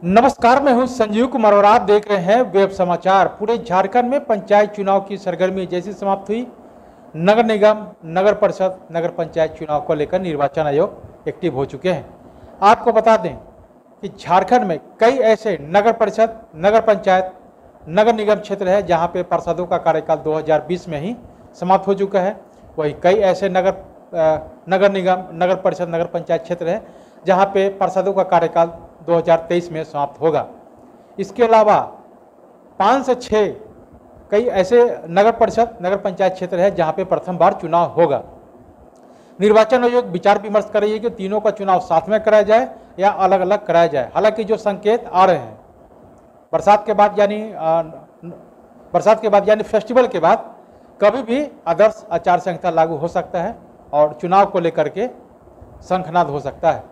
नमस्कार, मैं हूं संजीव कुमार और आप देख रहे हैं वेब समाचार। पूरे झारखंड में पंचायत चुनाव की सरगर्मी जैसी समाप्त हुई। नगर निगम, नगर परिषद, नगर पंचायत चुनाव को लेकर निर्वाचन आयोग एक्टिव हो चुके हैं। आपको बता दें कि झारखंड में कई ऐसे नगर परिषद, नगर पंचायत, नगर निगम क्षेत्र है जहां पे पार्षदों का कार्यकाल 2020 में ही समाप्त हो चुका है। वही कई ऐसे नगर निगम, नगर परिषद, नगर पंचायत क्षेत्र है जहां पे पार्षदों का कार्यकाल 2023 में समाप्त होगा। इसके अलावा 5 से 6 कई ऐसे नगर परिषद, नगर पंचायत क्षेत्र है जहां पे प्रथम बार चुनाव होगा। निर्वाचन आयोग विचार विमर्श कर रही है कि तीनों का चुनाव साथ में कराया जाए या अलग अलग कराया जाए। हालांकि जो संकेत आ रहे हैं बरसात के बाद यानी फेस्टिवल के बाद कभी भी आदर्श आचार संहिता लागू हो सकता है और चुनाव को लेकर के शंखनाद हो सकता है।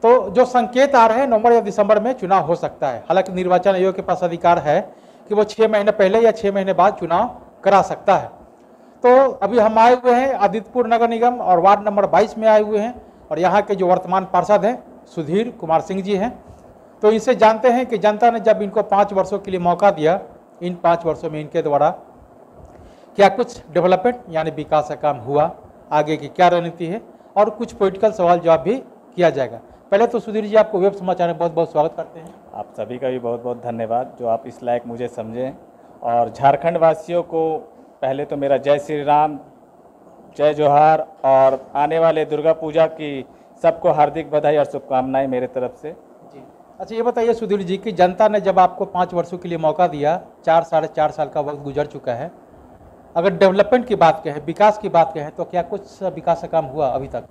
तो जो संकेत आ रहे हैं नवंबर या दिसंबर में चुनाव हो सकता है। हालांकि निर्वाचन आयोग के पास अधिकार है कि वो 6 महीने पहले या 6 महीने बाद चुनाव करा सकता है। तो अभी हम आए हुए हैं आदित्यपुर नगर निगम और वार्ड नंबर 22 में आए हुए हैं और यहाँ के जो वर्तमान पार्षद हैं सुधीर कुमार सिंह जी हैं। तो इनसे जानते हैं कि जनता ने जब इनको 5 वर्षों के लिए मौका दिया, इन 5 वर्षों में इनके द्वारा क्या कुछ डेवलपमेंट यानी विकास का काम हुआ, आगे की क्या रणनीति है और कुछ पॉलिटिकल सवाल जवाब भी किया जाएगा। पहले तो सुधीर जी, आपको वेब समाचार में बहुत बहुत स्वागत करते हैं। आप सभी का भी बहुत बहुत धन्यवाद जो आप इस लायक मुझे समझें। और झारखंड वासियों को पहले तो मेरा जय श्री राम, जय जोहार और आने वाले दुर्गा पूजा की सबको हार्दिक बधाई और शुभकामनाएं मेरे तरफ से। जी, अच्छा ये बताइए सुधीर जी कि जनता ने जब आपको 5 वर्षों के लिए मौका दिया, 4 साढ़े 4 साल का वक्त गुजर चुका है, अगर डेवलपमेंट की बात कहें, विकास की बात कहें, तो क्या कुछ विकास का काम हुआ अभी तक?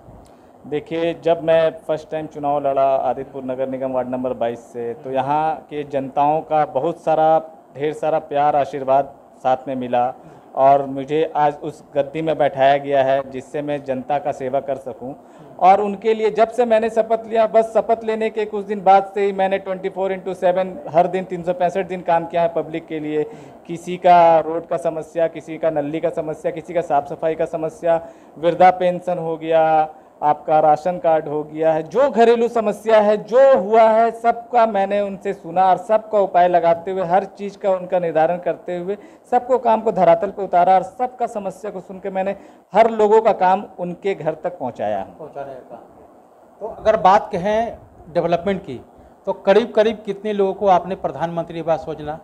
देखिए, जब मैं फर्स्ट टाइम चुनाव लड़ा आदित्यपुर नगर निगम वार्ड नंबर 22 से, तो यहाँ के जनताओं का बहुत सारा ढेर सारा प्यार आशीर्वाद साथ में मिला और मुझे आज उस गद्दी में बैठाया गया है जिससे मैं जनता का सेवा कर सकूं। और उनके लिए जब से मैंने शपथ लिया, बस शपथ लेने के कुछ दिन बाद से ही मैंने 24/7 हर दिन 365 दिन काम किया है पब्लिक के लिए। किसी का रोड का समस्या, किसी का नल्ली का समस्या, किसी का साफ सफाई का समस्या, वृद्धा पेंशन हो गया, आपका राशन कार्ड हो गया है, जो घरेलू समस्या है, जो हुआ है, सबका मैंने उनसे सुना और सबका उपाय लगाते हुए, हर चीज़ का उनका निर्धारण करते हुए सबको काम को धरातल पे उतारा और सबका समस्या को सुन के मैंने हर लोगों का काम उनके घर तक पहुंचाने का। तो अगर बात कहें डेवलपमेंट की, तो करीब करीब कितने लोगों को आपने प्रधानमंत्री आवास योजना,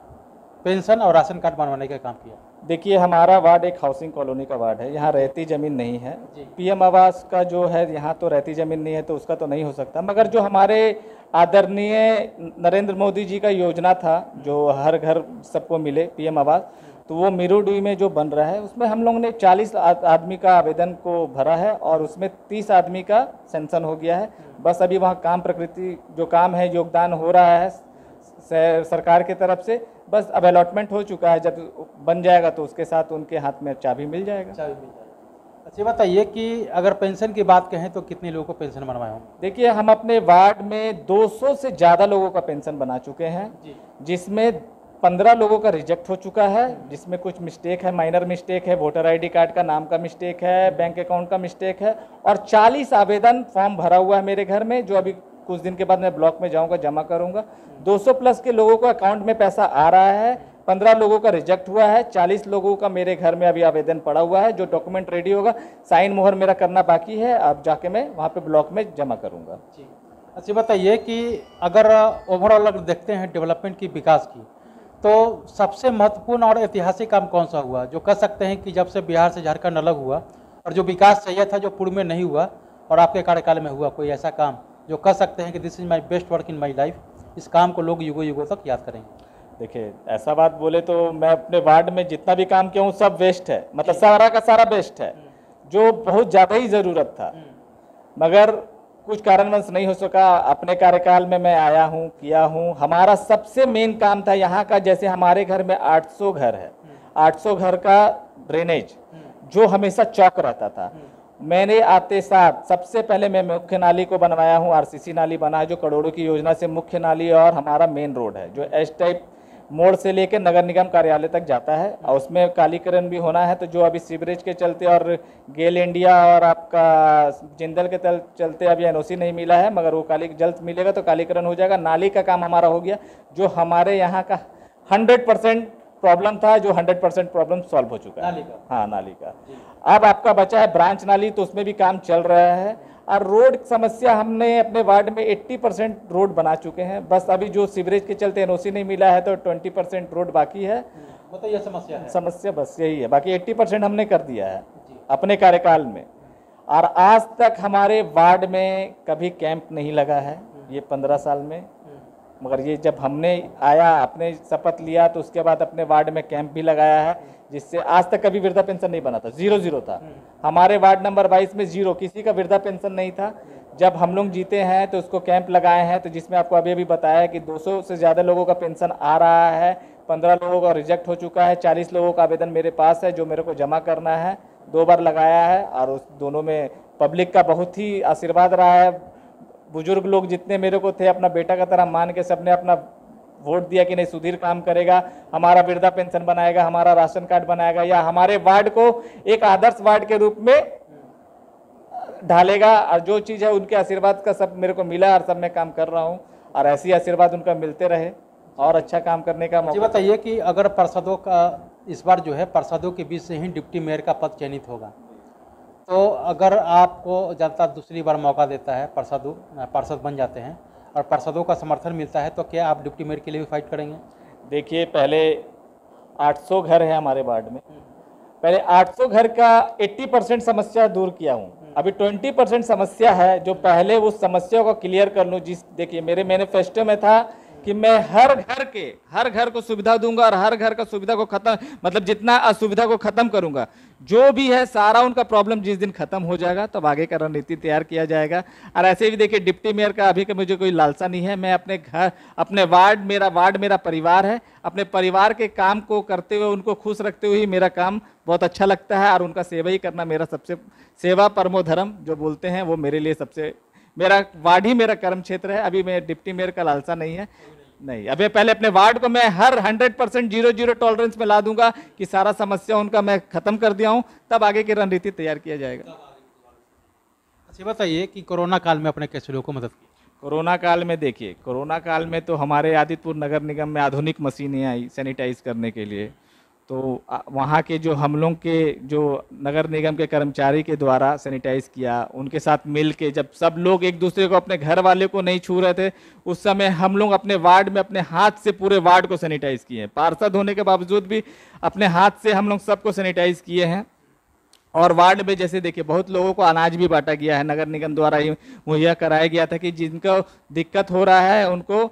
पेंशन और राशन कार्ड बनवाने का काम किया? देखिए, हमारा वार्ड एक हाउसिंग कॉलोनी का वार्ड है, यहाँ रहती ज़मीन नहीं है। पीएम आवास का जो है यहाँ तो रहती ज़मीन नहीं है तो उसका तो नहीं हो सकता, मगर जो हमारे आदरणीय नरेंद्र मोदी जी का योजना था जो हर घर सबको मिले पीएम आवास, तो वो मिरुडुई में जो बन रहा है उसमें हम लोगों ने 40 आदमी का आवेदन को भरा है और उसमें 30 आदमी का सेंक्शन हो गया है। बस अभी वहाँ काम प्रकृति जो काम है, योगदान हो रहा है सरकार की तरफ से, बस अब अलॉटमेंट हो चुका है। जब बन जाएगा तो उसके साथ उनके हाथ में चाबी मिल जाएगा। अच्छा बताइए कि अगर पेंशन की बात कहें तो कितने लोगों को पेंशन बनवाए हों? देखिए, हम अपने वार्ड में 200 से ज़्यादा लोगों का पेंशन बना चुके हैं, जिसमें 15 लोगों का रिजेक्ट हो चुका है, जिसमें कुछ मिस्टेक है, माइनर मिस्टेक है, वोटर आईडी कार्ड का नाम का मिस्टेक है, बैंक अकाउंट का मिस्टेक है, और 40 आवेदन फॉर्म भरा हुआ है मेरे घर में जो अभी कुछ दिन के बाद मैं ब्लॉक में जाऊंगा, जमा करूंगा। 200 प्लस के लोगों को अकाउंट में पैसा आ रहा है, 15 लोगों का रिजेक्ट हुआ है, 40 लोगों का मेरे घर में अभी आवेदन पड़ा हुआ है। जो डॉक्यूमेंट रेडी होगा, साइन मोहर मेरा करना बाकी है, अब जाके मैं वहाँ पे ब्लॉक में जमा करूँगा। अच्छा बताइए कि अगर ओवरऑल अगर देखते हैं डेवलपमेंट की, विकास की, तो सबसे महत्वपूर्ण और ऐतिहासिक काम कौन सा हुआ जो कह सकते हैं कि जब से बिहार से झारखंड अलग हुआ और जो विकास चाहिए था जो पूर्व में नहीं हुआ और आपके कार्यकाल में हुआ, कोई ऐसा काम जो कह सकते हैं कि this is my best work in my life, इस काम को लोग युगों युगों तक याद करेंगे? देखिए, ऐसा बात बोले तो मैं अपने वार्ड में जितना भी काम किया हूँ सब बेस्ट है, मतलब सारा का सारा बेस्ट है। जो बहुत ज़्यादा ही ज़रूरत था मगर कुछ कारणवश नहीं हो सका, अपने कार्यकाल में मैं आया हूँ, किया हूँ। हमारा सबसे मेन काम था यहाँ का, जैसे हमारे घर में 800 घर है, 800 घर का ड्रेनेज जो हमेशा चौक रहता था, मैंने आते साथ सबसे पहले मैं मुख्य नाली को बनवाया हूँ। आरसीसी नाली बना है जो करोड़ों की योजना से मुख्य नाली और हमारा मेन रोड है जो एस टाइप मोड़ से लेकर नगर निगम कार्यालय तक जाता है और उसमें कालीकरण भी होना है। तो जो अभी सीवरेज के चलते और गेल इंडिया और आपका जिंदल के चलते अभी एनओसी नहीं मिला है, मगर वो जल्द मिलेगा तो कालीकरण हो जाएगा। नाली का काम हमारा हो गया, जो हमारे यहाँ का 100% प्रॉब्लम था, जो 100% प्रॉब्लम सॉल्व हो चुका है। नाली का? हाँ, नाली का। अब आपका बचा है ब्रांच नाली, तो उसमें भी काम चल रहा है। और रोड समस्या हमने अपने वार्ड में 80% रोड बना चुके हैं। बस अभी जो सीवरेज के चलते एनओसी नहीं मिला है तो 20% रोड बाकी है। मतलब ये समस्या है? समस्या बस यही है, बाकी 80% हमने कर दिया है अपने कार्यकाल में। और आज तक हमारे वार्ड में कभी कैंप नहीं लगा है ये 15 साल में। मगर ये जब हमने आया, अपने शपथ लिया, तो उसके बाद अपने वार्ड में कैंप भी लगाया है, जिससे आज तक कभी वृद्धा पेंशन नहीं बना था। 0 था हमारे वार्ड नंबर 22 में, 0 किसी का वृद्धा पेंशन नहीं था। जब हम लोग जीते हैं तो उसको कैंप लगाए हैं, तो जिसमें आपको अभी बताया कि 200 से ज़्यादा लोगों का पेंशन आ रहा है, 15 लोगों का रिजेक्ट हो चुका है, 40 लोगों का आवेदन मेरे पास है जो मेरे को जमा करना है। 2 बार लगाया है और उस दोनों में पब्लिक का बहुत ही आशीर्वाद रहा है। बुजुर्ग लोग जितने मेरे को थे, अपना बेटा का तरह मान के सबने अपना वोट दिया कि नहीं सुधीर काम करेगा, हमारा वृद्धा पेंशन बनाएगा, हमारा राशन कार्ड बनाएगा, या हमारे वार्ड को एक आदर्श वार्ड के रूप में ढालेगा। और जो चीज़ है उनके आशीर्वाद का सब मेरे को मिला और सब मैं काम कर रहा हूँ, और ऐसी आशीर्वाद उनका मिलते रहे और अच्छा काम करने का मौका। बताइए कि अगर पार्षदों का इस बार जो है पार्षदों के बीच से ही डिप्टी मेयर का पद चयनित होगा, तो अगर आपको जनता दूसरी बार मौका देता है, पार्षद बन जाते हैं और पार्षदों का समर्थन मिलता है, तो क्या आप डिप्टी मेयर के लिए भी फाइट करेंगे? देखिए, पहले 800 घर है हमारे वार्ड में, पहले 800 घर का 80% समस्या दूर किया हूँ। अभी 20% समस्या है, जो पहले उस समस्या को क्लियर कर लूँ। देखिए, मेरे मैनिफेस्टो में था कि मैं हर घर को सुविधा दूंगा और हर घर का सुविधा को खत्म, मतलब जितना असुविधा को खत्म करूंगा। जो भी है सारा उनका प्रॉब्लम जिस दिन खत्म हो जाएगा तब आगे का रणनीति तैयार किया जाएगा। और ऐसे भी देखिए, डिप्टी मेयर का अभी का मुझे कोई लालसा नहीं है। मैं अपने घर, अपने वार्ड मेरा परिवार है। अपने परिवार के काम को करते हुए, उनको खुश रखते हुए ही मेरा काम बहुत अच्छा लगता है, और उनका सेवा ही करना मेरा सबसे, सेवा परमो धर्म जो बोलते हैं, वो मेरे लिए सबसे, मेरा वार्ड ही मेरा कर्म क्षेत्र है। अभी मैं डिप्टी मेयर का लालसा नहीं है, नहीं। अभी पहले अपने वार्ड को मैं हर 100% 0 टॉलरेंस में ला दूंगा कि सारा समस्या उनका मैं खत्म कर दिया हूं, तब आगे की रणनीति तैयार किया जाएगा। अच्छा, बताइए कि कोरोना काल में अपने कैसे लोगों को मदद की? कोरोना काल में देखिए, कोरोना काल में तो हमारे आदितपुर नगर निगम में आधुनिक मशीनें आई सैनिटाइज करने के लिए। तो वहाँ के जो हम लोग के जो नगर निगम के कर्मचारी के द्वारा सैनिटाइज किया, उनके साथ मिल के, जब सब लोग एक दूसरे को, अपने घर वाले को नहीं छू रहे थे, उस समय हम लोग अपने वार्ड में अपने हाथ से पूरे वार्ड को सैनिटाइज किए हैं। पार्षद होने के बावजूद भी अपने हाथ से हम लोग सबको सैनिटाइज किए हैं। और वार्ड में जैसे देखिए, बहुत लोगों को अनाज भी बांटा गया है, नगर निगम द्वारा ही मुहैया कराया गया था कि जिनको दिक्कत हो रहा है उनको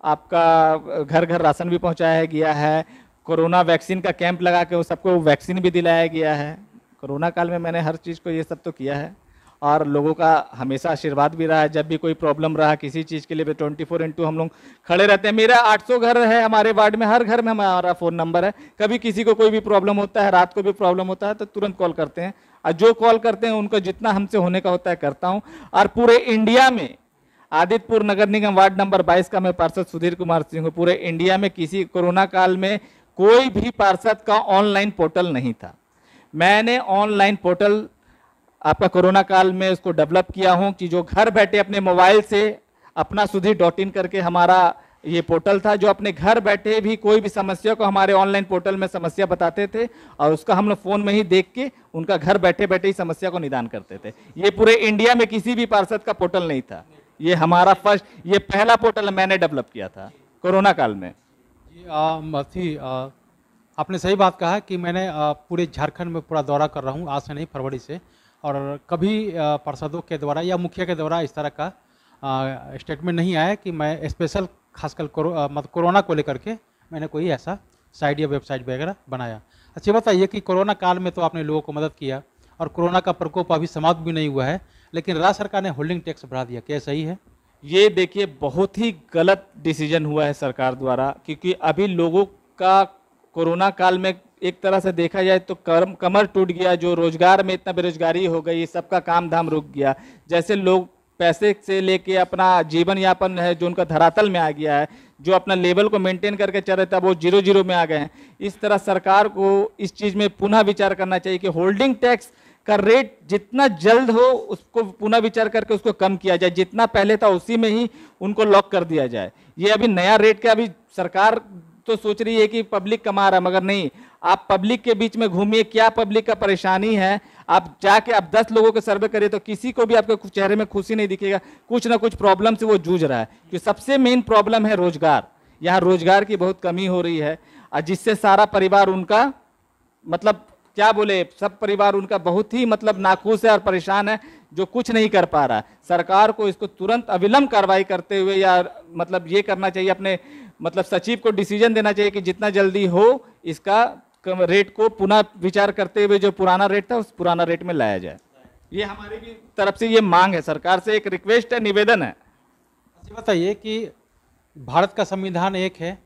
आपका घर घर राशन भी पहुँचाया गया है। कोरोना वैक्सीन का कैंप लगा के वो सबको वैक्सीन भी दिलाया गया है। कोरोना काल में मैंने हर चीज़ को ये सब तो किया है, और लोगों का हमेशा आशीर्वाद भी रहा है। जब भी कोई प्रॉब्लम रहा किसी चीज़ के लिए, 24x2 हम लोग खड़े रहते हैं। मेरा 800 घर है हमारे वार्ड में, हर घर में हमारा फ़ोन नंबर है। कभी किसी को कोई भी प्रॉब्लम होता है, रात को भी प्रॉब्लम होता है, तो तुरंत कॉल करते हैं, और जो कॉल करते हैं उनको जितना हमसे होने का होता है करता हूँ। और पूरे इंडिया में आदितपुर नगर निगम वार्ड नंबर 22 का मैं पार्षद सुधीर कुमार सिंह हूँ। पूरे इंडिया में किसी कोरोना काल में कोई भी पार्षद का ऑनलाइन पोर्टल नहीं था। मैंने ऑनलाइन पोर्टल आपका कोरोना काल में उसको डेवलप किया हूं, कि जो घर बैठे अपने मोबाइल से अपना सुधीर.in करके हमारा ये पोर्टल था, जो अपने घर बैठे भी कोई भी समस्या को हमारे ऑनलाइन पोर्टल में समस्या बताते थे, और उसका हम लोग फ़ोन में ही देख के उनका घर बैठे बैठे ही समस्या को निदान करते थे। ये पूरे इंडिया में किसी भी पार्षद का पोर्टल नहीं था। ये हमारा फर्स्ट, ये पहला पोर्टल मैंने डेवलप किया था कोरोना काल में। आपने सही बात कहा कि मैंने पूरे झारखंड में पूरा दौरा कर रहा हूँ, आज से नहीं फरवरी से, और कभी पार्षदों के द्वारा या मुखिया के द्वारा इस तरह का स्टेटमेंट नहीं आया कि मैं स्पेशल खासकर मतलब कोरोना को लेकर के मैंने कोई ऐसा साइट या वेबसाइट वगैरह बनाया। अच्छा, बताइए कि कोरोना काल में तो आपने लोगों को मदद किया, और कोरोना का प्रकोप अभी समाप्त भी नहीं हुआ है, लेकिन राज्य सरकार ने होल्डिंग टैक्स बढ़ा दिया, क्या सही है? ये देखिए, बहुत ही गलत डिसीजन हुआ है सरकार द्वारा, क्योंकि अभी लोगों का कोरोना काल में एक तरह से देखा जाए तो कमर टूट गया। जो रोजगार में इतना बेरोजगारी हो गई, सबका काम धाम रुक गया। जैसे लोग पैसे से लेके अपना जीवन यापन है जो उनका धरातल में आ गया है, जो अपना लेवल को मेंटेन करके चल रहे थे वो 0-0 में आ गए हैं। इस तरह सरकार को इस चीज़ में पुनः विचार करना चाहिए कि होल्डिंग टैक्स का रेट जितना जल्द हो उसको पुनः विचार करके उसको कम किया जाए, जितना पहले था उसी में ही उनको लॉक कर दिया जाए। ये अभी नया रेट का अभी सरकार तो सोच रही है कि पब्लिक कमा रहा है, मगर नहीं, आप पब्लिक के बीच में घूमिए, क्या पब्लिक का परेशानी है, आप जाके आप 10 लोगों के सर्वे करिए तो किसी को भी आपके चेहरे में खुशी नहीं दिखेगा, कुछ ना कुछ प्रॉब्लम से वो जूझ रहा है। कि सबसे मेन प्रॉब्लम है रोजगार, यहाँ रोजगार की बहुत कमी हो रही है और जिससे सारा परिवार उनका मतलब क्या बोले, सब परिवार उनका बहुत ही मतलब नाखुश है और परेशान है, जो कुछ नहीं कर पा रहा है। सरकार को इसको तुरंत अविलंब कार्रवाई करते हुए या मतलब ये करना चाहिए, अपने मतलब सचिव को डिसीजन देना चाहिए कि जितना जल्दी हो इसका रेट को पुनः विचार करते हुए जो पुराना रेट था उस पुराना रेट में लाया जाए। ये हमारी भी तरफ से ये मांग है, सरकार से एक रिक्वेस्ट है, निवेदन है। अच्छा बताइए कि भारत का संविधान एक है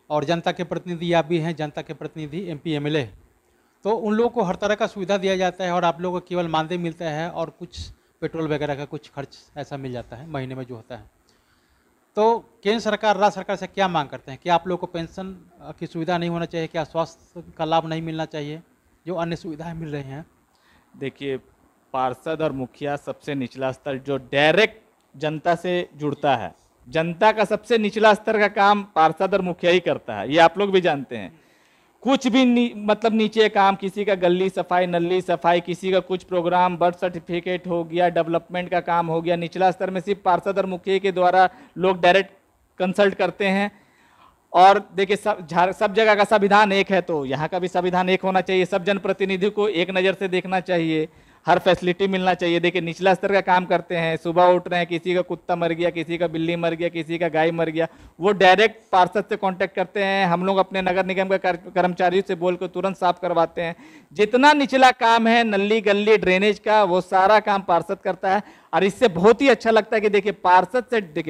और जनता के प्रतिनिधि आप भी हैं, जनता के प्रतिनिधि MP MLA, तो उन लोगों को हर तरह का सुविधा दिया जाता है और आप लोगों को केवल मानदेय मिलता है और कुछ पेट्रोल वगैरह का कुछ खर्च ऐसा मिल जाता है महीने में जो होता है। तो केंद्र सरकार, राज्य सरकार से क्या मांग करते हैं कि आप लोगों को पेंशन की सुविधा नहीं होना चाहिए, क्या स्वास्थ्य का लाभ नहीं मिलना चाहिए, जो अन्य सुविधाएं मिल रही हैं? देखिए, पार्षद और मुखिया सबसे निचला स्तर जो डायरेक्ट जनता से जुड़ता है, जनता का सबसे निचला स्तर का काम पार्षद और मुखिया ही करता है, ये आप लोग भी जानते हैं। कुछ भी मतलब नीचे काम, किसी का गली सफाई, नली सफाई, किसी का कुछ प्रोग्राम, बर्थ सर्टिफिकेट हो गया, डेवलपमेंट का काम हो गया, निचला स्तर में सिर्फ पार्षद और मुखिया के द्वारा लोग डायरेक्ट कंसल्ट करते हैं। और देखिए सब जगह का संविधान एक है तो यहाँ का भी संविधान एक होना चाहिए, सब जनप्रतिनिधि को एक नज़र से देखना चाहिए, हर फैसिलिटी मिलना चाहिए। देखिए निचला स्तर का काम करते हैं, सुबह उठ रहे हैं, किसी का कुत्ता मर गया, किसी का बिल्ली मर गया, किसी का गाय मर गया, वो डायरेक्ट पार्षद से कांटेक्ट करते हैं। हम लोग अपने नगर निगम के कर्मचारियों से बोल कर तुरंत साफ करवाते हैं। जितना निचला काम है, नली गली ड्रेनेज का, वो सारा काम पार्षद करता है। और इससे बहुत ही अच्छा लगता है कि देखिए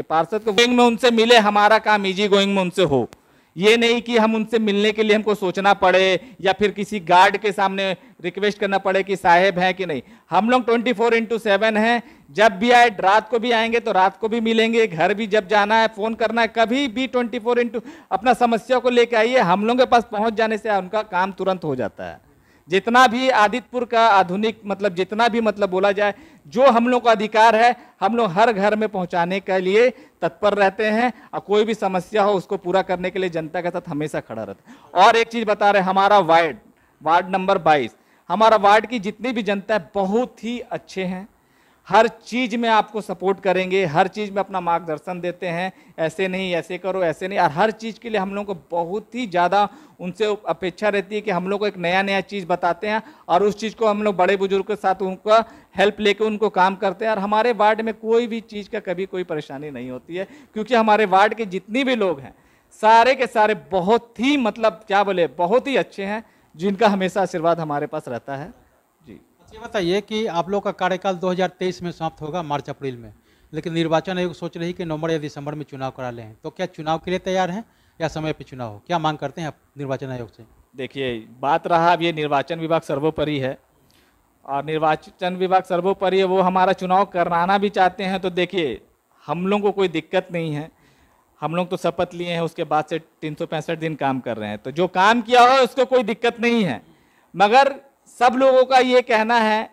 पार्षद को गोइंग में उनसे मिले, हमारा काम इजी गोइंग में उनसे हो। ये नहीं कि हम उनसे मिलने के लिए हमको सोचना पड़े या फिर किसी गार्ड के सामने रिक्वेस्ट करना पड़े कि साहेब हैं कि नहीं। हम लोग 24/7 हैं, जब भी आए, रात को भी आएंगे तो रात को भी मिलेंगे, घर भी जब जाना है फोन करना है, कभी भी 24 अपना समस्या को लेकर आइए, हम लोगों के पास पहुंच जाने से उनका काम तुरंत हो जाता है। जितना भी आदित्यपुर का आधुनिक मतलब जितना भी मतलब बोला जाए, जो हम लोग का अधिकार है, हम लोग हर घर में पहुंचाने के लिए तत्पर रहते हैं और कोई भी समस्या हो उसको पूरा करने के लिए जनता के साथ हमेशा खड़ा रहता है। और एक चीज बता रहे, हमारा वार्ड नंबर 22, हमारा वार्ड की जितनी भी जनता है बहुत ही अच्छे हैं, हर चीज में आपको सपोर्ट करेंगे, हर चीज में अपना मार्गदर्शन देते हैं, ऐसे नहीं, ऐसे करो, ऐसे नहीं। और हर चीज के लिए हम लोग को बहुत ही ज़्यादा उनसे अपेक्षा रहती है कि हम लोग को एक नया चीज़ बताते हैं और उस चीज़ को हम लोग बड़े बुजुर्ग के साथ उनका हेल्प लेके उनको काम करते हैं। और हमारे वार्ड में कोई भी चीज़ का कभी कोई परेशानी नहीं होती है, क्योंकि हमारे वार्ड के जितनी भी लोग हैं सारे के सारे बहुत ही मतलब क्या बोले, बहुत ही अच्छे हैं, जिनका हमेशा आशीर्वाद हमारे पास रहता है। ये बताइए कि आप लोग का कार्यकाल 2023 में समाप्त होगा, मार्च अप्रैल में, लेकिन निर्वाचन आयोग सोच रही कि नवंबर या दिसंबर में चुनाव करा लें, तो क्या चुनाव के लिए तैयार हैं या समय पे चुनाव हो? क्या मांग करते हैं आप निर्वाचन आयोग से? देखिए बात रहा, अब ये निर्वाचन विभाग सर्वोपरि है और निर्वाचन विभाग सर्वोपरि है, वो हमारा चुनाव कराना भी चाहते हैं। तो देखिए हम लोग को कोई दिक्कत नहीं है, हम लोग तो शपथ लिए हैं, उसके बाद से 365 दिन काम कर रहे हैं, तो जो काम किया हो उसको कोई दिक्कत नहीं है। मगर सब लोगों का ये कहना है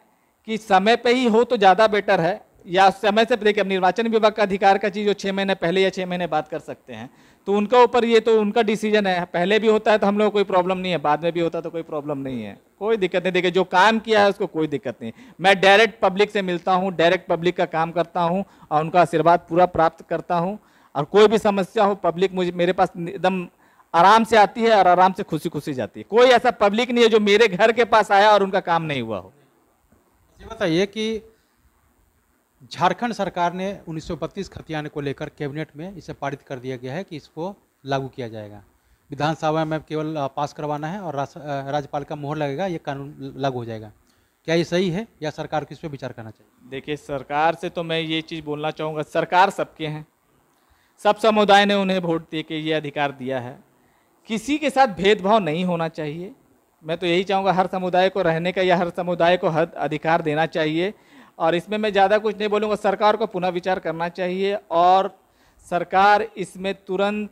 कि समय पे ही हो तो ज़्यादा बेटर है, या समय से देखिए निर्वाचन विभाग का अधिकार का चीज़ जो 6 महीने पहले या 6 महीने बाद कर सकते हैं, तो उनका ऊपर ये तो उनका डिसीजन है। पहले भी होता है तो हम लोग को कोई प्रॉब्लम नहीं है, बाद में भी होता है तो कोई प्रॉब्लम नहीं है, कोई दिक्कत नहीं। देखिए जो काम किया है उसको कोई दिक्कत नहीं। मैं डायरेक्ट पब्लिक से मिलता हूँ, डायरेक्ट पब्लिक का काम करता हूँ और उनका आशीर्वाद पूरा प्राप्त करता हूँ। और कोई भी समस्या हो, पब्लिक मेरे पास एकदम आराम से आती है और आराम से खुशी खुशी जाती है। कोई ऐसा पब्लिक नहीं है जो मेरे घर के पास आया और उनका काम नहीं हुआ हो। ये बताइए कि झारखंड सरकार ने 1932 खतियान को लेकर कैबिनेट में इसे पारित कर दिया गया है कि इसको लागू किया जाएगा, विधानसभा में केवल पास करवाना है और राज्यपाल का मोहर लगेगा, ये कानून लागू हो जाएगा। क्या ये सही है या सरकार को इस पर विचार करना चाहिए? देखिए सरकार से तो मैं ये चीज़ बोलना चाहूँगा, सरकार सबके हैं, सब समुदाय ने उन्हें वोट दे के ये अधिकार दिया है, किसी के साथ भेदभाव नहीं होना चाहिए। मैं तो यही चाहूँगा हर समुदाय को रहने का या हर समुदाय को हद अधिकार देना चाहिए। और इसमें मैं ज़्यादा कुछ नहीं बोलूँगा, सरकार को पुनः विचार करना चाहिए और सरकार इसमें तुरंत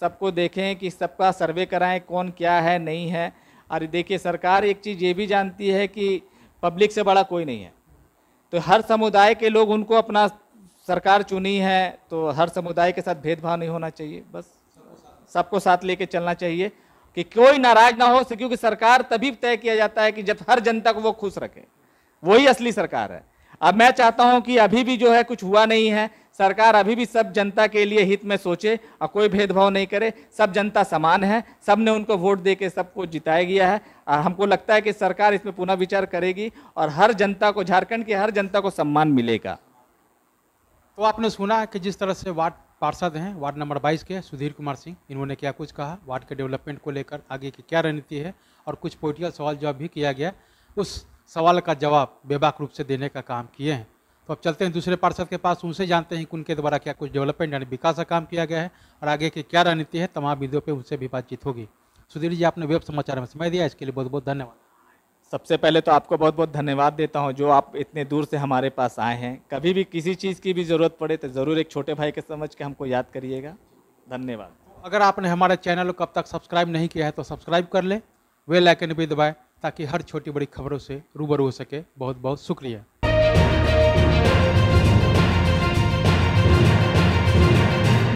सबको देखें कि सबका सर्वे कराएं कौन क्या है नहीं है। और देखिए सरकार एक चीज़ ये भी जानती है कि पब्लिक से बड़ा कोई नहीं है, तो हर समुदाय के लोग उनको अपना सरकार चुनी है, तो हर समुदाय के साथ भेदभाव नहीं होना चाहिए, बस सबको साथ लेके चलना चाहिए कि कोई नाराज ना हो, क्योंकि सरकार तभी तय किया जाता है कि जब हर जनता को वो खुश रखे, वही असली सरकार है। अब मैं चाहता हूं कि अभी भी जो है कुछ हुआ नहीं है, सरकार अभी भी सब जनता के लिए हित में सोचे और कोई भेदभाव नहीं करे, सब जनता समान है, सब ने उनको वोट दे के सबको जिताया गया है। और हमको लगता है कि सरकार इसमें पुनः विचार करेगी और हर जनता को, झारखंड की हर जनता को सम्मान मिलेगा। तो आपने सुना कि जिस तरह से वार्ड पार्षद हैं वार्ड नंबर 22 के सुधीर कुमार सिंह, इन्होंने क्या कुछ कहा, वार्ड के डेवलपमेंट को लेकर आगे की क्या रणनीति है, और कुछ पॉलिटिकल सवाल जवाब भी किया गया, उस सवाल का जवाब बेबाक रूप से देने का काम किए हैं। तो अब चलते हैं दूसरे पार्षद के पास, उनसे जानते हैं कि उनके द्वारा क्या कुछ डेवलपमेंट यानी विकास का काम किया गया है और आगे की क्या रणनीति है। तमाम बिंदुओं पर उनसे भी बातचीत होगी। सुधीर जी, आपने वेब समाचार में समय दिया, इसके लिए बहुत बहुत धन्यवाद। सबसे पहले तो आपको बहुत बहुत धन्यवाद देता हूं जो आप इतने दूर से हमारे पास आए हैं। कभी भी किसी चीज़ की भी ज़रूरत पड़े तो ज़रूर एक छोटे भाई के समझ के हमको याद करिएगा। धन्यवाद। अगर आपने हमारे चैनल को अब तक सब्सक्राइब नहीं किया है तो सब्सक्राइब कर लें, बेल आइकन भी दबाएं ताकि हर छोटी बड़ी खबरों से रूबरू हो सके। बहुत बहुत शुक्रिया।